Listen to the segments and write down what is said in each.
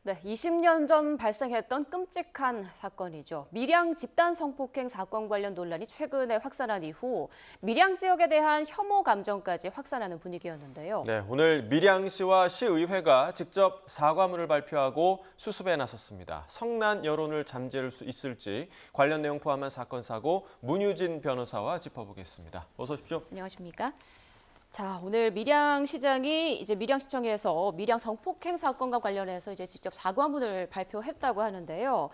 네, 20년 전 발생했던 끔찍한 사건이죠. 밀양 집단 성폭행 사건 관련 논란이 최근에 확산한 이후 밀양 지역에 대한 혐오 감정까지 확산하는 분위기였는데요. 네, 오늘 밀양시와 시의회가 직접 사과문을 발표하고 수습에 나섰습니다. 성난 여론을 잠재울 수 있을지 관련 내용 포함한 사건 사고 문유진 변호사와 짚어보겠습니다. 어서 오십시오. 안녕하십니까? 자, 오늘 밀양시장이 밀양시청에서 밀양 성폭행 사건과 관련해서 직접 사과문을 발표했다고 하는데요.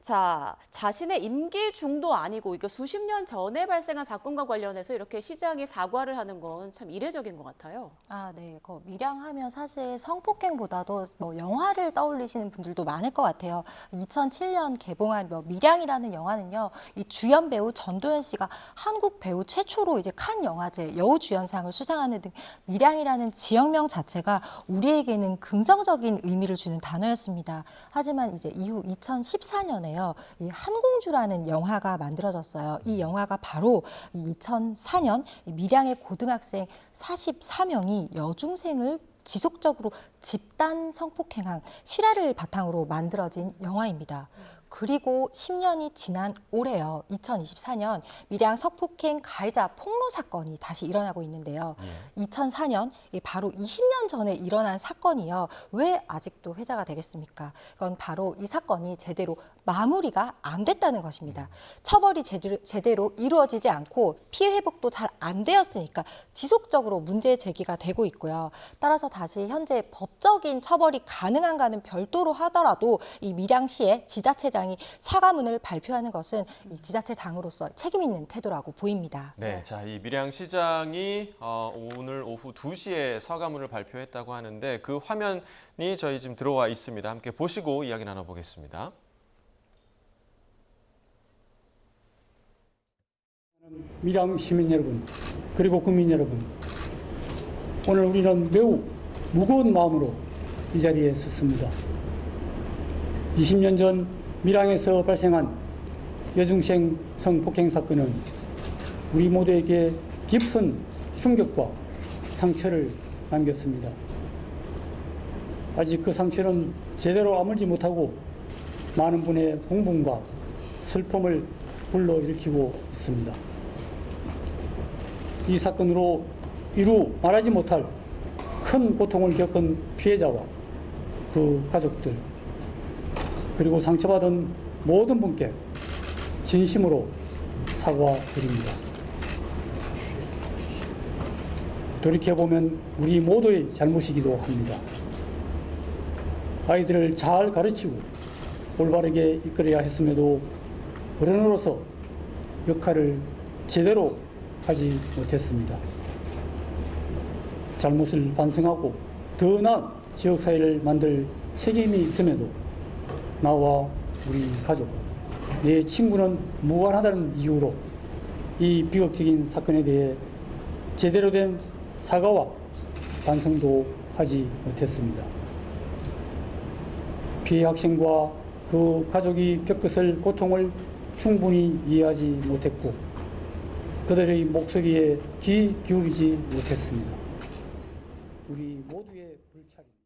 자, 자신의 임기 중도 아니고 이거 수십 년 전에 발생한 사건과 관련해서 이렇게 시장이 사과를 하는 건 참 이례적인 것 같아요. 네. 밀양하면 사실 성폭행보다도 영화를 떠올리시는 분들도 많을 것 같아요. 2007년 개봉한 밀양이라는 영화는요, 이 주연 배우 전도연 씨가 한국 배우 최초로 칸 영화제 여우주연상을 수상하는 등 밀양이라는 지역명 자체가 우리에게는 긍정적인 의미를 주는 단어였습니다. 하지만 이후 2014년에 이 한공주라는 영화가 만들어졌어요. 이 영화가 바로 2004년 밀양의 고등학생 44명이 여중생을 지속적으로 집단 성폭행한 실화를 바탕으로 만들어진 영화입니다. 그리고 10년이 지난 올해요. 2024년 밀양 성폭행 가해자 폭로 사건이 다시 일어나고 있는데요. 2004년 바로 20년 전에 일어난 사건이요. 왜 아직도 회자가 되겠습니까? 그건 바로 이 사건이 제대로 마무리가 안 됐다는 것입니다. 처벌이 제대로 이루어지지 않고 피해 회복도 잘 안 되었으니까 지속적으로 문제 제기가 되고 있고요. 따라서 다시 현재 법적인 처벌이 가능한가는 별도로 하더라도 이 밀양시의 지자체장이 사과문을 발표하는 것은 이 지자체장으로서 책임 있는 태도라고 보입니다. 네, 자, 이 밀양시장이 오늘 오후 2시에 사과문을 발표했다고 하는데 그 화면이 저희 지금 들어와 있습니다. 함께 보시고 이야기 나눠보겠습니다. 밀양 시민 여러분, 그리고 국민 여러분, 오늘 우리는 매우 무거운 마음으로 이 자리에 섰습니다. 20년 전 밀양에서 발생한 여중생 성폭행 사건은 우리 모두에게 깊은 충격과 상처를 남겼습니다. 아직 그 상처는 제대로 아물지 못하고 많은 분의 공분과 슬픔을 불러일으키고 있습니다. 이 사건으로 이루 말하지 못할 큰 고통을 겪은 피해자와 그 가족들, 그리고 상처받은 모든 분께 진심으로 사과드립니다. 돌이켜보면 우리 모두의 잘못이기도 합니다. 아이들을 잘 가르치고 올바르게 이끌어야 했음에도 어른으로서 역할을 제대로 하지 못했습니다. 잘못을 반성하고 더 나은 지역사회를 만들 책임이 있음에도 나와 우리 가족, 내 친구는 무관하다는 이유로 이 비극적인 사건에 대해 제대로 된 사과와 반성도 하지 못했습니다. 피해 학생과 그 가족이 겪었을 고통을 충분히 이해하지 못했고 그들의 목소리에 귀 기울이지 못했습니다. 우리 모두의 불찰입니다.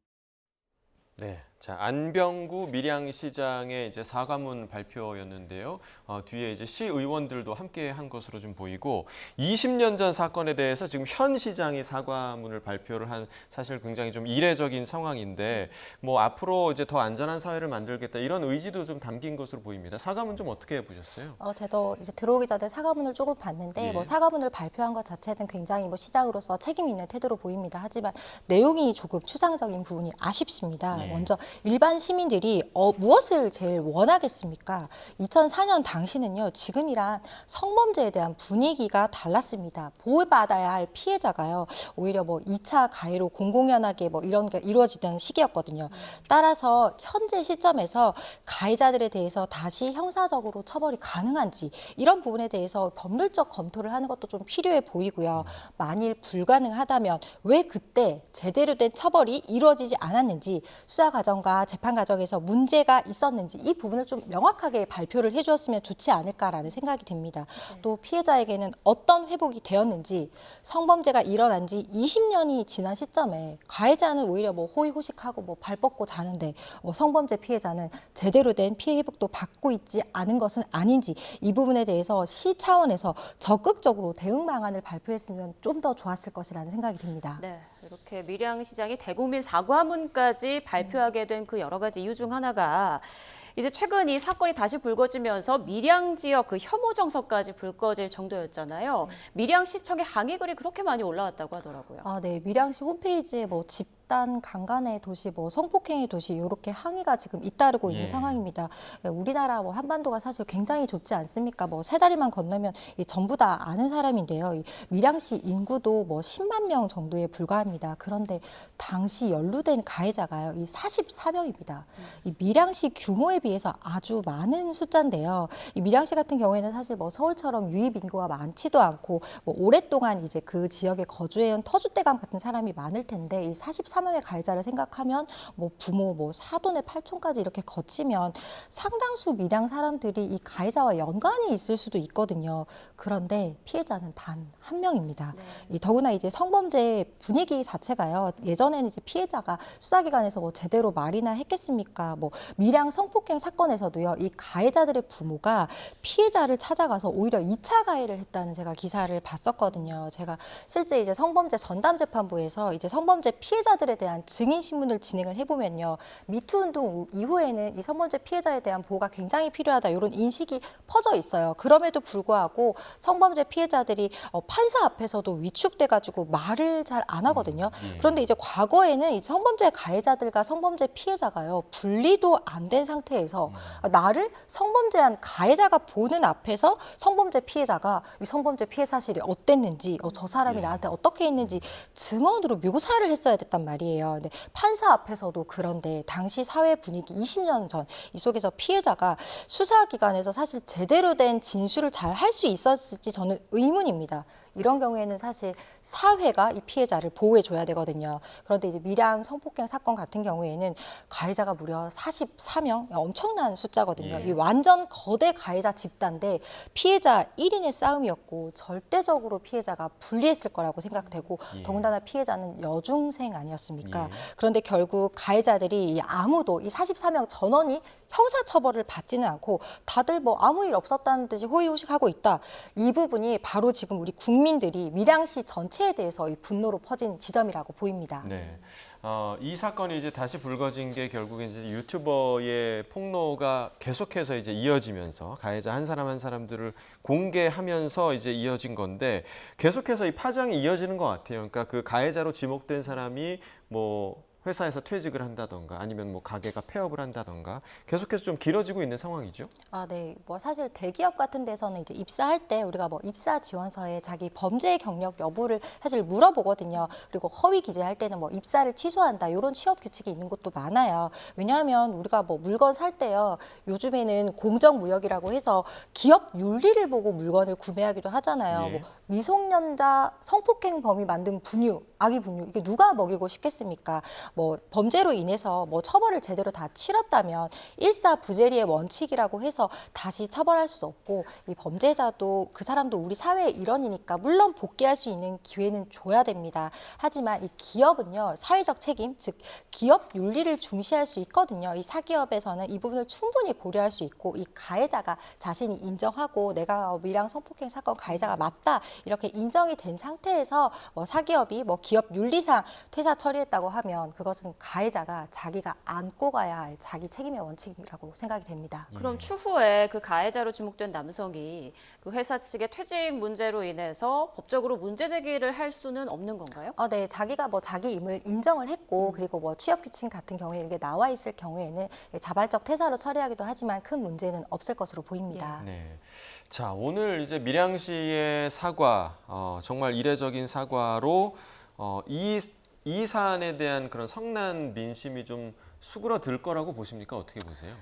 네, 자, 안병구 밀양시장의 사과문 발표였는데요. 뒤에 시의원들도 함께 한 것으로 좀 보이고 20년 전 사건에 대해서 지금 현 시장이 사과문을 발표를 한 사실 굉장히 좀 이례적인 상황인데 앞으로 더 안전한 사회를 만들겠다 이런 의지도 좀 담긴 것으로 보입니다. 사과문 좀 어떻게 보셨어요? 저도 들어오기 전에 사과문을 조금 봤는데 사과문을 발표한 것 자체는 굉장히 시장으로서 책임 있는 태도로 보입니다. 하지만 내용이 조금 추상적인 부분이 아쉽습니다. 먼저 일반 시민들이 무엇을 제일 원하겠습니까? 2004년 당시는요, 지금이란 성범죄에 대한 분위기가 달랐습니다. 보호받아야 할 피해자가요, 오히려 2차 가해로 공공연하게 이런 게 이루어지던 시기였거든요. 따라서 현재 시점에서 가해자들에 대해서 다시 형사적으로 처벌이 가능한지 이런 부분에 대해서 법률적 검토를 하는 것도 좀 필요해 보이고요. 만일 불가능하다면 왜 그때 제대로 된 처벌이 이루어지지 않았는지 수사 과정 과정과 재판 과정에서 문제가 있었는지 이 부분을 좀 명확하게 발표를 해주었으면 좋지 않을까라는 생각이 듭니다. 또 피해자에게는 어떤 회복이 되었는지, 성범죄가 일어난 지 20년이 지난 시점에 가해자는 오히려 뭐 호의호식하고 뭐 발 뻗고 자는데 성범죄 피해자는 제대로 된 피해 회복도 받고 있지 않은 것은 아닌지, 이 부분에 대해서 시 차원에서 적극적으로 대응 방안을 발표했으면 좀 더 좋았을 것이라는 생각이 듭니다. 네, 이렇게 밀양시장이 대국민 사과문까지 발표하게 된 그 여러 가지 이유 중 하나가 이제 최근 이 사건이 다시 불거지면서 밀양 지역 그 혐오 정서까지 불거질 정도였잖아요. 밀양시청의 항의글이 그렇게 많이 올라왔다고 하더라고요. 네, 밀양시 홈페이지에 뭐 집단 강간의 도시, 뭐 성폭행의 도시 이렇게 항의가 지금 잇따르고 있는 예. 상황입니다. 우리나라 뭐 한반도가 사실 굉장히 좁지 않습니까? 뭐 세 다리만 건너면 전부 다 아는 사람인데요. 이 밀양시 인구도 뭐 10만 명 정도에 불과합니다. 그런데 당시 연루된 가해자가요, 이 44명입니다. 이 밀양시 규모에 비해서 아주 많은 숫자인데요. 이 밀양시 같은 경우에는 사실 뭐 서울처럼 유입 인구가 많지도 않고 뭐 오랫동안 이제 그 지역에 거주해온 터줏대감 같은 사람이 많을 텐데, 이 44명의 가해자를 생각하면 뭐 부모, 뭐 사돈의 팔촌까지 이렇게 거치면 상당수 밀양 사람들이 이 가해자와 연관이 있을 수도 있거든요. 그런데 피해자는 단 한 명입니다. 이 더구나 이제 성범죄 분위기 자체가요, 예전에는 이제 피해자가 수사기관에서 뭐 제대로 말이나 했겠습니까? 뭐 밀양 성폭행 사건에서도요, 이 가해자들의 부모가 피해자를 찾아가서 오히려 2차 가해를 했다는 제가 기사를 봤었거든요. 제가 실제 이제 성범죄 전담재판부에서 이제 성범죄 피해자들에 대한 증인 신문을 진행을 해보면요, 미투 운동 이후에는 이 성범죄 피해자에 대한 보호가 굉장히 필요하다, 이런 인식이 퍼져 있어요. 그럼에도 불구하고 성범죄 피해자들이 판사 앞에서도 위축돼가지고 말을 잘 안 하거든요. 그런데 이제 과거에는 이 성범죄 가해자들과 성범죄 피해자가요, 분리도 안 된 상태에서 나를 성범죄한 가해자가 보는 앞에서 성범죄 피해자가 이 성범죄 피해 사실이 어땠는지, 저 사람이 나한테 어떻게 했는지 증언으로 묘사를 했어야 됐단 말이에요. 근데 판사 앞에서도. 그런데 당시 사회 분위기 20년 전 이 속에서 피해자가 수사기관에서 사실 제대로 된 진술을 잘 할 수 있었을지 저는 의문입니다. 이런 경우에는 사실 사회가 이 피해자를 보호해줘야 되거든요. 그런데 이제 밀양 성폭행 사건 같은 경우에는 가해자가 무려 44명, 엄청난 숫자거든요. 이 완전 거대 가해자 집단인데 피해자 1인의 싸움이었고 절대적으로 피해자가 불리했을 거라고 생각되고, 더군다나 피해자는 여중생 아니었습니까? 그런데 결국 가해자들이 아무도 이 44명 전원이 형사처벌을 받지는 않고 다들 뭐 아무 일 없었다는 듯이 호의호식하고 있다. 이 부분이 바로 지금 우리 국민들이 밀양시 전체에 대해서 이 분노로 퍼진 지점이라고 보입니다. 네. 이 사건이 이제 다시 불거진 게 결국에 이제 유튜버의 폭로가 계속해서 이제 이어지면서 가해자 한 사람 한 사람들을 공개하면서 이제 이어진 건데, 계속해서 이 파장이 이어지는 것 같아요. 그러니까 그 가해자로 지목된 사람이 뭐 회사에서 퇴직을 한다던가 아니면 뭐 가게가 폐업을 한다던가 계속해서 좀 길어지고 있는 상황이죠. 네. 뭐 사실 대기업 같은 데서는 이제 입사할 때 우리가 뭐 입사 지원서에 자기 범죄 경력 여부를 사실 물어보거든요. 그리고 허위 기재할 때는 뭐 입사를 취소한다, 이런 취업 규칙이 있는 곳도 많아요. 왜냐하면 우리가 뭐 물건 살 때요, 요즘에는 공정무역이라고 해서 기업 윤리를 보고 물건을 구매하기도 하잖아요. 뭐 미성년자 성폭행 범이 만든 분유, 아기 분유, 이게 누가 먹이고 싶겠습니까? 뭐 범죄로 인해서 뭐 처벌을 제대로 다 치렀다면 일사부재리의 원칙이라고 해서 다시 처벌할 수 없고, 이 범죄자도 그 사람도 우리 사회의 일원이니까 물론 복귀할 수 있는 기회는 줘야 됩니다. 하지만 이 기업은요, 사회적 책임, 즉 기업 윤리를 중시할 수 있거든요. 이 사기업에서는 이 부분을 충분히 고려할 수 있고, 이 가해자가 자신이 인정하고 내가 밀양 성폭행 사건 가해자가 맞다, 이렇게 인정이 된 상태에서 뭐 사기업이 뭐 기업 윤리상 퇴사 처리했다고 하면 그것은 가해자가 자기가 안고 가야 할 자기 책임의 원칙이라고 생각이 됩니다. 그럼 추후에 그 가해자로 지목된 남성이 그 회사 측의 퇴직 문제로 인해서 법적으로 문제 제기를 할 수는 없는 건가요? 네, 자기가 뭐 자기 임을 인정을 했고, 그리고 뭐 취업 규칙 같은 경우에 이게 나와 있을 경우에는 자발적 퇴사로 처리하기도 하지만 큰 문제는 없을 것으로 보입니다. 네. 자, 오늘 이제 밀양시의 사과, 정말 이례적인 사과로 이 사안에 대한 그런 성난 민심이 좀 수그러들 거라고 보십니까? 어떻게 보세요?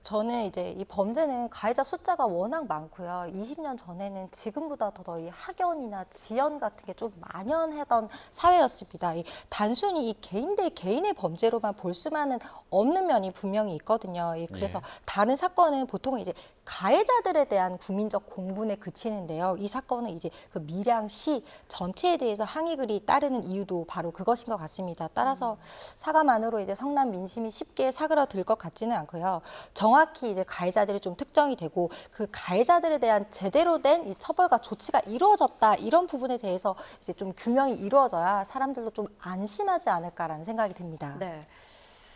저는 이제 이 범죄는 가해자 숫자가 워낙 많고요. 20년 전에는 지금보다 더 이 학연이나 지연 같은 게 좀 만연하던 사회였습니다. 단순히 이 개인 대 개인의 범죄로만 볼 수만은 없는 면이 분명히 있거든요. 그래서 다른 사건은 보통 이제 가해자들에 대한 국민적 공분에 그치는데요. 이 사건은 이제 그 밀양시 전체에 대해서 항의글이 따르는 이유도 바로 그것인 것 같습니다. 따라서 사과만으로 이제 성남 민심이 쉽게 사그라들 것 같지는 않고요. 정확히 이제 가해자들이 좀 특정이 되고 그 가해자들에 대한 제대로 된 이 처벌과 조치가 이루어졌다 이런 부분에 대해서 이제 좀 규명이 이루어져야 사람들도 좀 안심하지 않을까라는 생각이 듭니다. 네.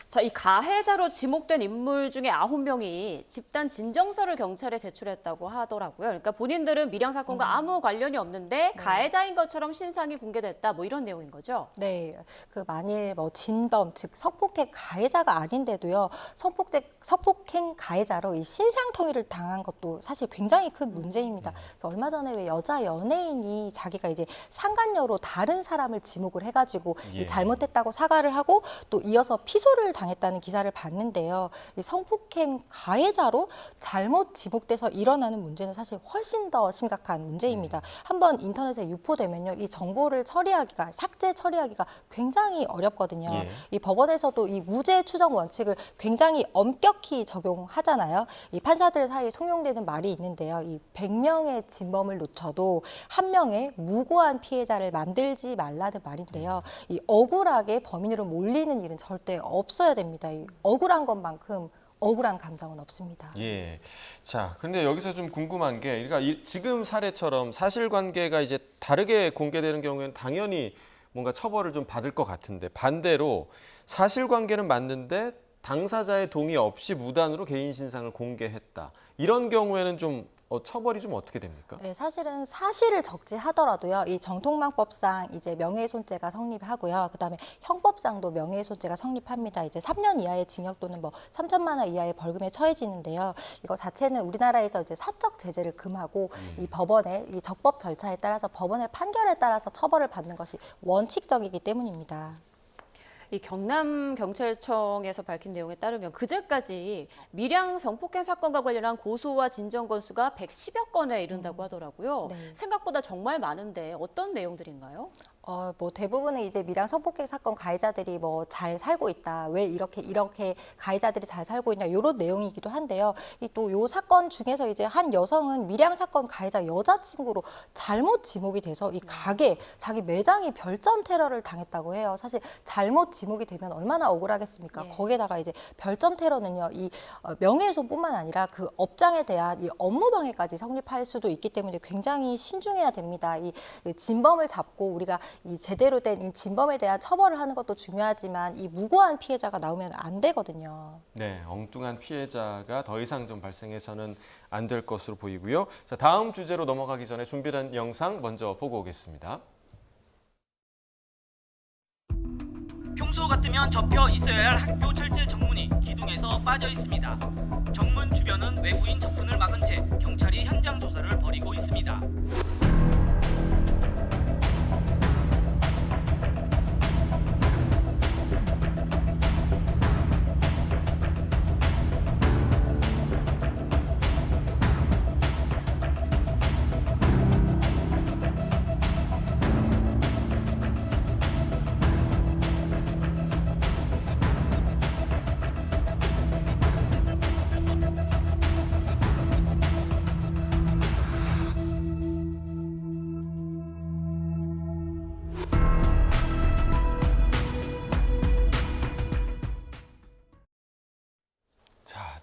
자, 이 가해자로 지목된 인물 중에 9명이 집단 진정서를 경찰에 제출했다고 하더라고요. 그러니까 본인들은 밀양 사건과 아무 관련이 없는데 가해자인 것처럼 신상이 공개됐다, 뭐 이런 내용인 거죠. 네, 만일 진범, 즉 성폭행 가해자가 아닌데도요, 성폭행 가해자로 이 신상 통일을 당한 것도 사실 굉장히 큰 문제입니다. 얼마 전에 왜 여자 연예인이 자기가 이제 상간녀로 다른 사람을 지목을 해가지고 이 잘못했다고 사과를 하고 또 이어서 피소를 당했다는 기사를 봤는데요. 이 성폭행 가해자로 잘못 지목돼서 일어나는 문제는 사실 훨씬 더 심각한 문제입니다. 한번 인터넷에 유포되면요, 이 정보를 처리하기가, 삭제 처리하기가 굉장히 어렵거든요. 이 법원에서도 이 무죄 추정 원칙을 굉장히 엄격히 적용하잖아요. 이 판사들 사이에 통용되는 말이 있는데요. 이 100명의 진범을 놓쳐도 한 명의 무고한 피해자를 만들지 말라는 말인데요. 이 억울하게 범인으로 몰리는 일은 절대 없어야 됩니다. 이 억울한 것만큼 억울한 감정은 없습니다. 자, 근데 여기서 좀 궁금한 게, 그러니까 지금 사례처럼 사실관계가 이제 다르게 공개되는 경우에는 당연히 뭔가 처벌을 좀 받을 것 같은데, 반대로 사실관계는 맞는데 당사자의 동의 없이 무단으로 개인 신상을 공개했다. 이런 경우에는 좀 처벌이 좀 어떻게 됩니까? 네, 사실은 사실을 적지하더라도요, 이 정통망법상 이제 명예훼손죄가 성립하고요. 그다음에 형법상도 명예훼손죄가 성립합니다. 이제 3년 이하의 징역 또는 3천만 원 이하의 벌금에 처해지는데요. 이거 자체는 우리나라에서 이제 사적 제재를 금하고 이 법원의 이 적법 절차에 따라서 법원의 판결에 따라서 처벌을 받는 것이 원칙적이기 때문입니다. 이 경남경찰청에서 밝힌 내용에 따르면 그제까지 밀양 성폭행 사건과 관련한 고소와 진정 건수가 110여 건에 이른다고 하더라고요. 생각보다 정말 많은데 어떤 내용들인가요? 대부분은 이제 밀양 성폭행 사건 가해자들이 잘 살고 있다. 왜 이렇게 가해자들이 잘 살고 있냐, 이런 내용이기도 한데요. 또 요 사건 중에서 이제 한 여성은 밀양 사건 가해자 여자친구로 잘못 지목이 돼서 이 가게, 자기 매장이 별점 테러를 당했다고 해요. 사실 잘못 지목이 되면 얼마나 억울하겠습니까? 거기에다가 이제 별점 테러는요, 이 명예훼손뿐만 아니라 그 업장에 대한 이 업무방해까지 성립할 수도 있기 때문에 굉장히 신중해야 됩니다. 이 진범을 잡고 우리가 이 제대로 된 이 진범에 대한 처벌을 하는 것도 중요하지만 이 무고한 피해자가 나오면 안 되거든요. 네, 엉뚱한 피해자가 더 이상 좀 발생해서는 안 될 것으로 보이고요. 자, 다음 주제로 넘어가기 전에 준비된 영상 먼저 보고 오겠습니다. 평소 같으면 접혀 있어야 할 학교 철제 정문이 기둥에서 빠져 있습니다. 정문 주변은 외부인 접근을 막은 채 경찰이 현장 조사를 벌이고 있습니다.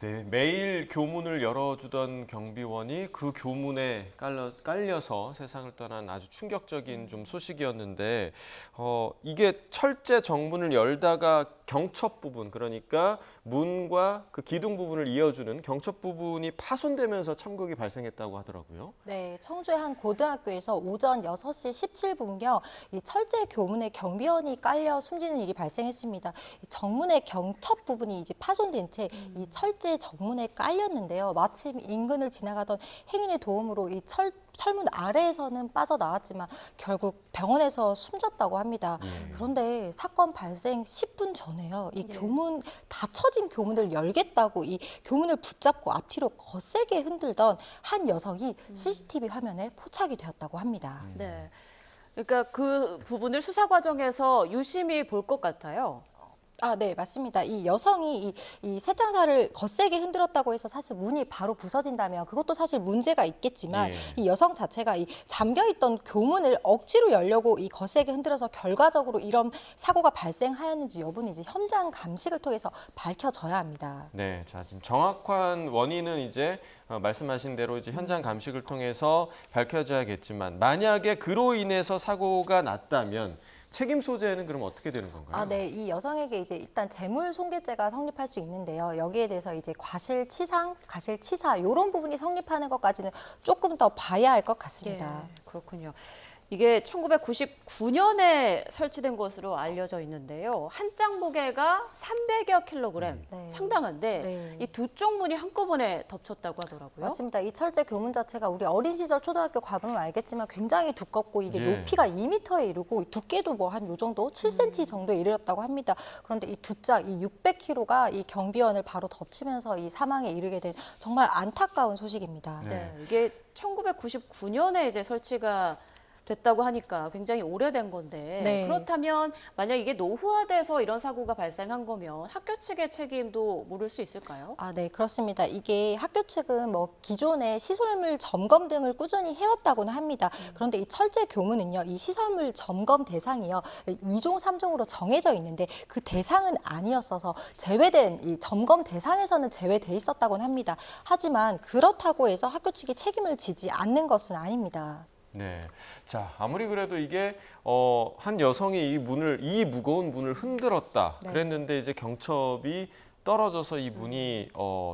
네, 매일 교문을 열어주던 경비원이 그 교문에 깔려서 세상을 떠난 아주 충격적인 좀 소식이었는데, 이게 철제 정문을 열다가 경첩 부분, 그러니까 문과 그 기둥 부분을 이어주는 경첩 부분이 파손되면서 참극이 발생했다고 하더라고요. 네, 청주의 한 고등학교에서 오전 6시 17분경 이 철제 교문에 경비원이 깔려 숨지는 일이 발생했습니다. 이 정문의 경첩 부분이 이제 파손된 채 이 철제 철제 정문에 깔렸는데요. 마침 인근을 지나가던 행인의 도움으로 이 철문 아래에서는 빠져나왔지만 결국 병원에서 숨졌다고 합니다. 그런데 사건 발생 10분 전에요. 이 교문, 닫혀진 교문을 열겠다고 이 교문을 붙잡고 앞뒤로 거세게 흔들던 한 여성이 CCTV 화면에 포착이 되었다고 합니다. 네. 그러니까 그 부분을 수사 과정에서 유심히 볼 것 같아요. 네, 맞습니다. 이 여성이 이 셋장사를 거세게 흔들었다고 해서 사실 문이 바로 부서진다면 그것도 사실 문제가 있겠지만 예. 이 여성 자체가 이 잠겨있던 교문을 억지로 열려고 이 거세게 흔들어서 결과적으로 이런 사고가 발생하였는지 여부는 이제 현장 감식을 통해서 밝혀져야 합니다. 네, 자 지금 정확한 원인은 이제 말씀하신 대로 이제 현장 감식을 통해서 밝혀져야겠지만 만약에 그로 인해서 사고가 났다면 책임 소재는 그럼 어떻게 되는 건가요? 네, 이 여성에게 이제 일단 재물손괴죄가 성립할 수 있는데요. 여기에 대해서 이제 과실치상, 과실치사 이런 부분이 성립하는 것까지는 조금 더 봐야 할 것 같습니다. 예, 그렇군요. 이게 1999년에 설치된 것으로 알려져 있는데요. 한 장 무게가 300여 킬로그램, 네. 상당한데 네. 이 두 쪽 문이 한꺼번에 덮쳤다고 하더라고요. 맞습니다. 이 철제 교문 자체가 우리 어린 시절 초등학교 가보면 알겠지만 굉장히 두껍고 이게 예. 높이가 2m에 이르고 두께도 뭐 한 요 정도 7cm 정도에 이르렀다고 합니다. 그런데 이 두 짝, 이 600kg가 이 경비원을 바로 덮치면서 이 사망에 이르게 된 정말 안타까운 소식입니다. 네, 이게 1999년에 이제 설치가 됐다고 하니까 굉장히 오래된 건데 네. 그렇다면 만약 이게 노후화돼서 이런 사고가 발생한 거면 학교 측의 책임도 물을 수 있을까요? 네, 그렇습니다. 이게 학교 측은 뭐 기존의 시설물 점검 등을 꾸준히 해왔다고는 합니다. 그런데 이 철제 교문은요, 이 시설물 점검 대상이요, 2종, 3종으로 정해져 있는데 그 대상은 아니었어서 제외된 이 점검 대상에서는 제외돼 있었다고는 합니다. 하지만 그렇다고 해서 학교 측이 책임을 지지 않는 것은 아닙니다. 네. 자, 아무리 그래도 이게 한 여성이 이 무거운 문을 흔들었다. 네. 그랬는데 이제 경첩이 떨어져서 이 문이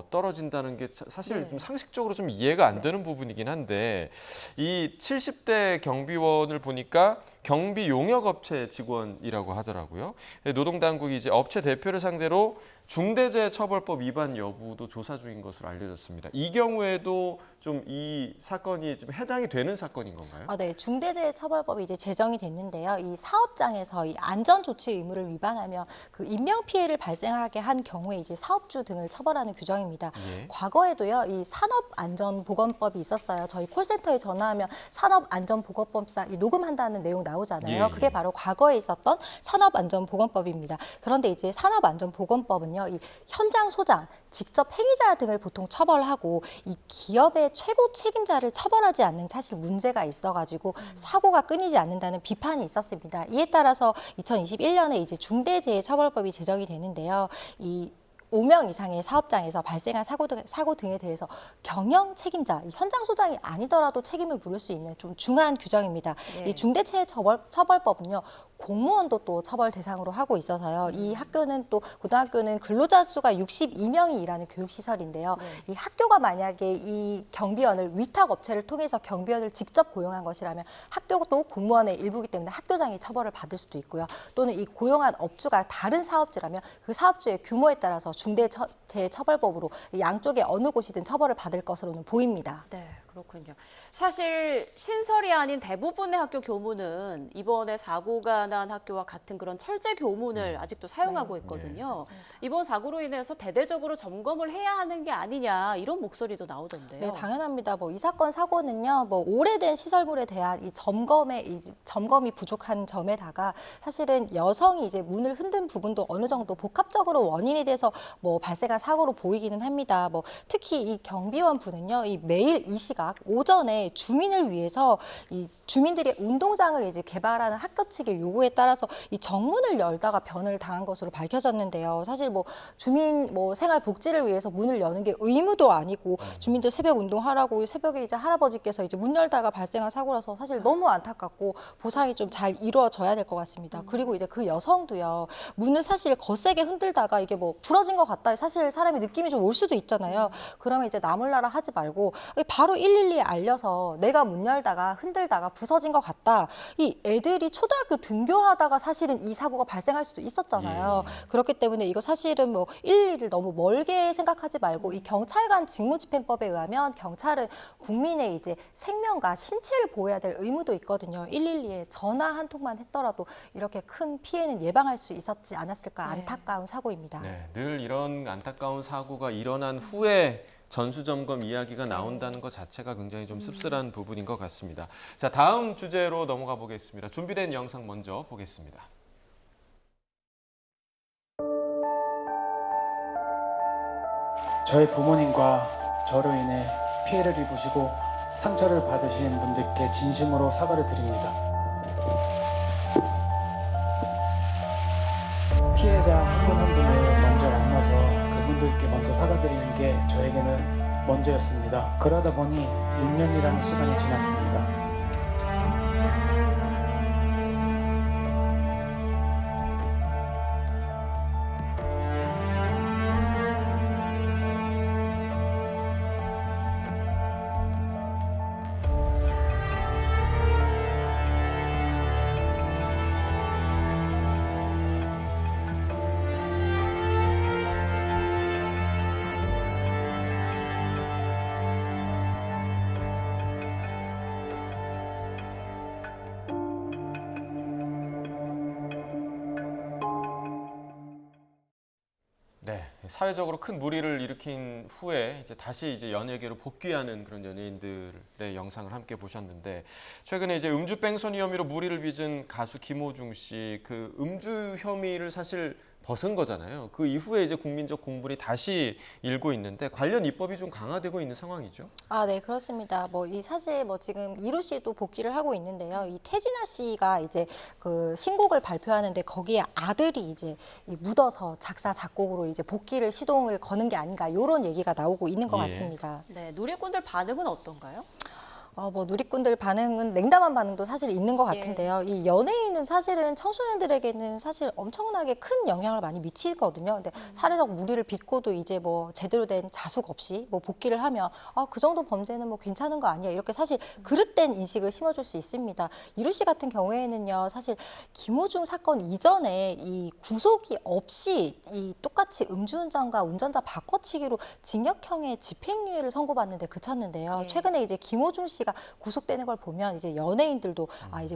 떨어진다는 게 사실 네. 좀 상식적으로 좀 이해가 안 되는 부분이긴 한데 이 70대 경비원을 보니까 경비 용역업체 직원이라고 하더라고요. 노동당국이 이제 업체 대표를 상대로 중대재해처벌법 위반 여부도 조사 중인 것으로 알려졌습니다. 이 경우에도 좀 이 사건이 지금 해당이 되는 사건인 건가요? 네, 중대재해처벌법이 이제 제정이 됐는데요. 이 사업장에서 이 안전조치 의무를 위반하면 그 인명 피해를 발생하게 한 경우에 이제 사업주 등을 처벌하는 규정입니다. 예. 과거에도요, 이 산업안전보건법이 있었어요. 저희 콜센터에 전화하면 산업안전보건법상 이 녹음한다는 내용 나오잖아요. 예, 그게 바로 과거에 있었던 산업안전보건법입니다. 그런데 이제 산업안전보건법은요, 이 현장 소장, 직접 행위자 등을 보통 처벌하고 이 기업의 최고 책임자를 처벌하지 않는 사실 문제가 있어가지고 사고가 끊이지 않는다는 비판이 있었습니다. 이에 따라서 2021년에 이제 중대재해처벌법이 제정이 되는데요. 이 5명 이상의 사업장에서 발생한 사고 등에 대해서 경영 책임자, 현장 소장이 아니더라도 책임을 물을 수 있는 좀 중요한 규정입니다. 네. 이 중대재해처벌법은요, 공무원도 또 처벌 대상으로 하고 있어서요. 이 학교는 또 고등학교는 근로자 수가 62명이 일하는 교육시설인데요. 이 학교가 만약에 이 경비원을 위탁 업체를 통해서 경비원을 직접 고용한 것이라면 학교도 공무원의 일부이기 때문에 학교장이 처벌을 받을 수도 있고요. 또는 이 고용한 업주가 다른 사업주라면 그 사업주의 규모에 따라서 중대재해처벌법으로 양쪽의 어느 곳이든 처벌을 받을 것으로는 보입니다. 네, 그렇군요. 사실 신설이 아닌 대부분의 학교 교문은 이번에 사고가 난 학교와 같은 그런 철제 교문을 아직도 사용하고 있거든요. 이번 사고로 인해서 대대적으로 점검을 해야 하는 게 아니냐 이런 목소리도 나오던데요. 네, 당연합니다. 이 사건 사고는요, 오래된 시설물에 대한 이 점검이 부족한 점에다가 사실은 여성이 이제 문을 흔든 부분도 어느 정도 복합적으로 원인이 돼서 발생한 사고로 보이기는 합니다. 특히 이 경비원 분은요, 매일 이 시각 오전에 주민을 위해서 이 주민들이 운동장을 이제 개발하는 학교 측의 요구에 따라서 이 정문을 열다가 변을 당한 것으로 밝혀졌는데요. 사실 주민 생활 복지를 위해서 문을 여는 게 의무도 아니고 주민들 새벽 운동하라고 새벽에 이제 할아버지께서 이제 문 열다가 발생한 사고라서 사실 너무 안타깝고 보상이 좀 잘 이루어져야 될 것 같습니다. 그리고 이제 그 여성도요, 문을 사실 거세게 흔들다가 이게 부러진 것 같다. 사실 사람이 느낌이 좀 올 수도 있잖아요. 그러면 이제 나몰라라 하지 말고 바로 112에 알려서 내가 문 열다가 흔들다가 부서진 것 같다. 이 애들이 초등학교 등교하다가 사실은 이 사고가 발생할 수도 있었잖아요. 그렇기 때문에 이거 사실은 뭐 112를 너무 멀게 생각하지 말고 이 경찰관 직무집행법에 의하면 경찰은 국민의 이제 생명과 신체를 보호해야 될 의무도 있거든요. 112에 전화 한 통만 했더라도 이렇게 큰 피해는 예방할 수 있었지 않았을까 안타까운 사고입니다. 네, 늘 이런 안타까운 사고가 일어난 후에 전수점검 이야기가 나온다는 것 자체가 굉장히 좀 씁쓸한 부분인 것 같습니다. 자, 다음 주제로 넘어가 보겠습니다. 준비된 영상 먼저 보겠습니다. 저의 부모님과 저로 인해 피해를 입으시고 상처를 받으신 분들께 진심으로 사과를 드립니다. 피해자 한 분 한 분을 먼저 만나서 그분들께 먼저 사과드리는 게 저에게는 먼저였습니다. 그러다 보니 6년이라는 시간이 지났습니다. 네, 사회적으로 큰 물의를 일으킨 후에 다시 연예계로 복귀하는 그런 연예인들의 영상을 함께 보셨는데, 최근에 음주 뺑소니 혐의로 물의를 빚은 가수 김호중 씨, 그 음주 혐의를 사실 벗은 거잖아요. 그 이후에 국민적 공분이 다시 일고 있는데 관련 입법이 좀 강화되고 있는 상황이죠. 아, 네, 그렇습니다. 사실 지금 이루 씨도 복귀를 하고 있는데요. 이 태진아 씨가 그 신곡을 발표하는데 거기에 아들이 이 묻어서 작사 작곡으로 복귀를 시동을 거는 게 아닌가 이런 얘기가 나오고 있는 것 같습니다. 네, 누리꾼들 반응은 어떤가요? 누리꾼들 반응은 냉담한 반응도 사실 있는 것 같은데요. 이 연예인은 사실은 청소년들에게는 사실 엄청나게 큰 영향을 많이 미치거든요. 근데 사회적 무리를 빚고도 제대로 된 자숙 없이 복귀를 하면 그 정도 범죄는 괜찮은 거 아니야. 이렇게 사실 그릇된 인식을 심어줄 수 있습니다. 이루 씨 같은 경우에는요, 사실 김호중 사건 이전에 이 구속이 없이 이 똑같이 음주운전과 운전자 바꿔치기로 징역형의 집행유예를 선고받는데 그쳤는데요. 최근에 김호중 씨가 구속되는 걸 보면 연예인들도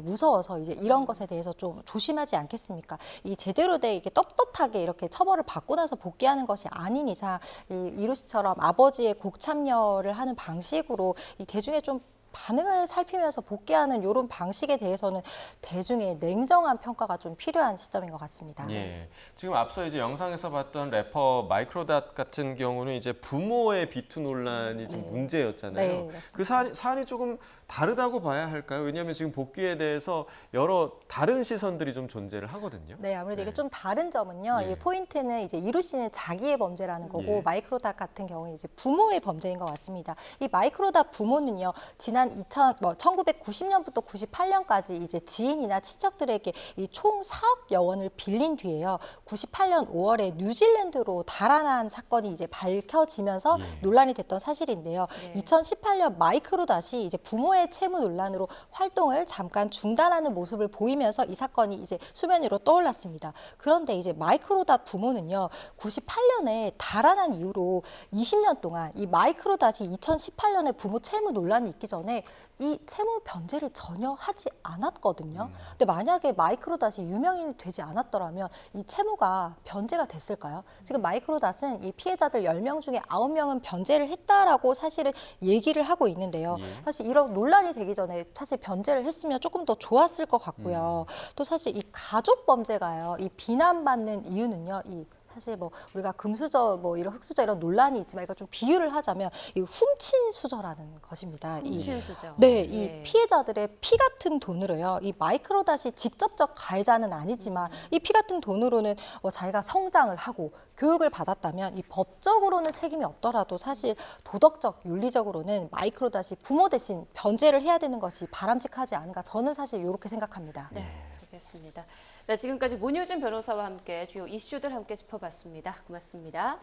무서워서 이런 것에 대해서 좀 조심하지 않겠습니까? 이 제대로 돼 떳떳하게 이렇게 처벌을 받고 나서 복귀하는 것이 아닌 이상 이루 씨처럼 아버지의 곡 참여를 하는 방식으로 이 대중의 좀 반응을 살피면서 복귀하는 이런 방식에 대해서는 대중의 냉정한 평가가 좀 필요한 시점인 것 같습니다. 예, 지금 앞서 영상에서 봤던 래퍼 마이크로닷 같은 경우는 부모의 비투 논란이 좀 문제였잖아요. 네, 그 사안이 조금 다르다고 봐야 할까요? 왜냐하면 지금 복귀에 대해서 여러 다른 시선들이 좀 존재를 하거든요. 네, 아무래도 이게 좀 다른 점은요. 이 포인트는 이루 씨는 자기의 범죄라는 거고 마이크로닷 같은 경우는 부모의 범죄인 것 같습니다. 이 마이크로닷 부모는요, 지난 1990년부터 98년까지 지인이나 친척들에게 이 총 4억여 원을 빌린 뒤에요. 98년 5월에 뉴질랜드로 달아난 사건이 밝혀지면서 논란이 됐던 사실인데요. 2018년 마이크로닷이 부모의 채무 논란으로 활동을 잠깐 중단하는 모습을 보이면서 이 사건이 수면 위로 떠올랐습니다. 그런데 마이크로닷 부모는요, 98년에 달아난 이후로 20년 동안 이 마이크로닷이 2018년에 부모 채무 논란이 있기 전에 이 채무 변제를 전혀 하지 않았거든요. 근데 만약에 마이크로닷이 유명인이 되지 않았더라면 이 채무가 변제가 됐을까요? 지금 마이크로닷은 이 피해자들 10명 중에 9명은 변제를 했다라고 사실은 얘기를 하고 있는데요. 사실 이런 논란이 되기 전에 사실 변제를 했으면 조금 더 좋았을 것 같고요. 또 사실 이 가족 범죄가요, 이 비난받는 이유는요, 사실 우리가 금수저 이런 흑수저 이런 논란이 있지만 이거 좀 비유를 하자면 이 훔친 수저라는 것입니다. 훔친 수저. 네, 이 피해자들의 피 같은 돈으로요. 이 마이크로닷이 직접적 가해자는 아니지만 이 피 같은 돈으로는 자기가 성장을 하고 교육을 받았다면 이 법적으로는 책임이 없더라도 사실 도덕적, 윤리적으로는 마이크로닷이 부모 대신 변제를 해야 되는 것이 바람직하지 않은가 저는 사실 이렇게 생각합니다. 네, 알겠습니다. 네, 지금까지 문효진 변호사와 함께 주요 이슈들 함께 짚어봤습니다. 고맙습니다.